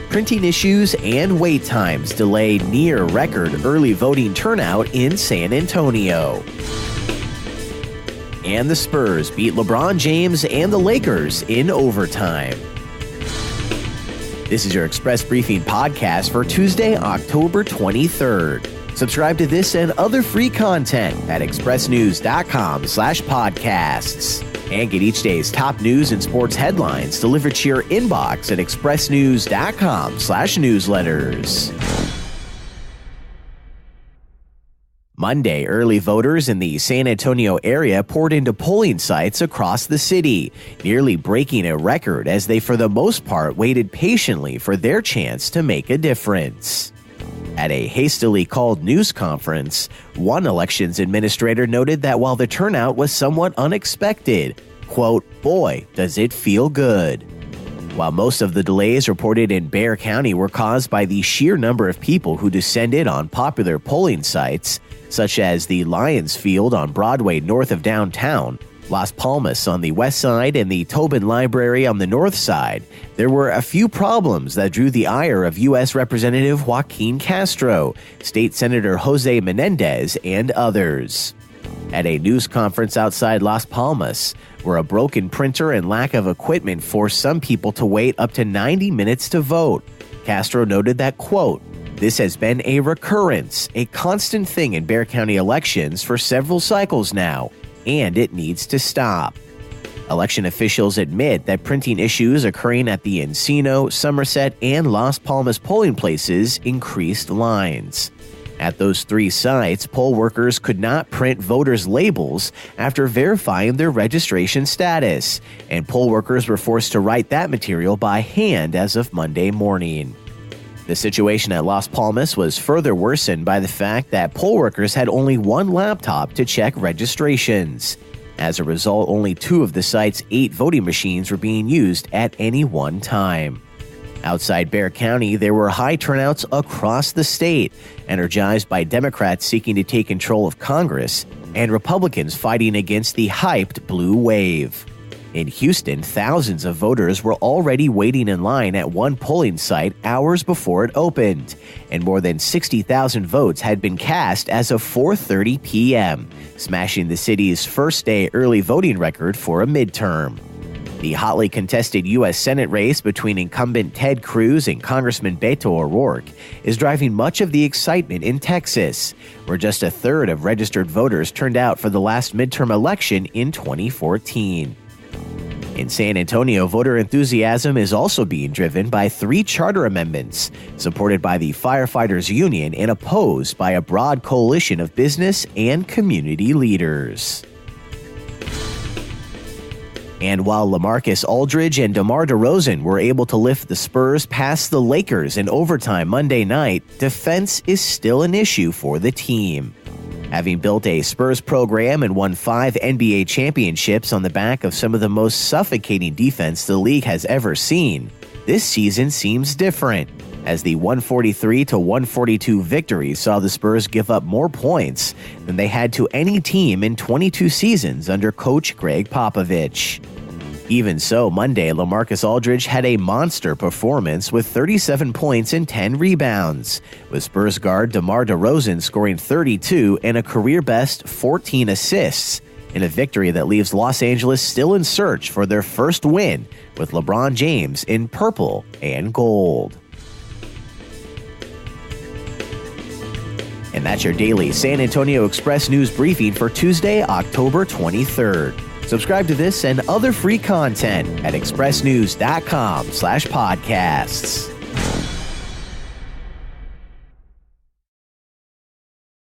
Printing issues and wait times delay near-record early voting turnout in San Antonio. And the Spurs beat LeBron James and the Lakers in overtime. This is your Express Briefing podcast for Tuesday, October 23rd. Subscribe to this and other free content at expressnews.com/podcasts. And get each day's top news and sports headlines delivered to your inbox at expressnews.com/newsletters. Monday, early voters in the San Antonio area poured into polling sites across the city, nearly breaking a record as they, for the most part, waited patiently for their chance to make a difference. At a hastily called news conference, one elections administrator noted that while the turnout was somewhat unexpected, quote, "Boy, does it feel good." While most of the delays reported in Bexar County were caused by the sheer number of people who descended on popular polling sites, such as the Lions Field on Broadway north of downtown, Las Palmas on the west side, and the Tobin Library on the north side, there were a few problems that drew the ire of U.S. Representative Joaquin Castro, State Senator Jose Menendez, and others. At a news conference outside Las Palmas, where a broken printer and lack of equipment forced some people to wait up to 90 minutes to vote, Castro noted that, quote, "This has been a recurrence, a constant thing in Bexar County elections for several cycles now, and it needs to stop." Election officials admit that printing issues occurring at the Encino, Somerset, and Las Palmas polling places increased lines. At those three sites, poll workers could not print voters' labels after verifying their registration status, and poll workers were forced to write that material by hand as of Monday morning. The situation at Las Palmas was further worsened by the fact that poll workers had only one laptop to check registrations. As a result, only 2 of the site's 8 voting machines were being used at any one time. Outside Bexar County, there were high turnouts across the state, energized by Democrats seeking to take control of Congress and Republicans fighting against the hyped blue wave. In Houston, thousands of voters were already waiting in line at one polling site hours before it opened, and more than 60,000 votes had been cast as of 4:30 p.m., smashing the city's first-day early voting record for a midterm. The hotly contested U.S. Senate race between incumbent Ted Cruz and Congressman Beto O'Rourke is driving much of the excitement in Texas, where just a third of registered voters turned out for the last midterm election in 2014. In San Antonio, voter enthusiasm is also being driven by 3 charter amendments supported by the Firefighters Union and opposed by a broad coalition of business and community leaders. And while LaMarcus Aldridge and DeRozan were able to lift the Spurs past the Lakers in overtime Monday night, defense is still an issue for the team. Having built a Spurs program and won 5 NBA championships on the back of some of the most suffocating defense the league has ever seen, this season seems different, as the 143-142 victory saw the Spurs give up more points than they had to any team in 22 seasons under coach Greg Popovich. Even so, Monday, LaMarcus Aldridge had a monster performance with 37 points and 10 rebounds, with Spurs guard DeMar DeRozan scoring 32 and a career-best 14 assists, in a victory that leaves Los Angeles still in search for their first win, with LeBron James in purple and gold. And that's your daily San Antonio Express News briefing for Tuesday, October 23rd. Subscribe to this and other free content at expressnews.com/podcasts.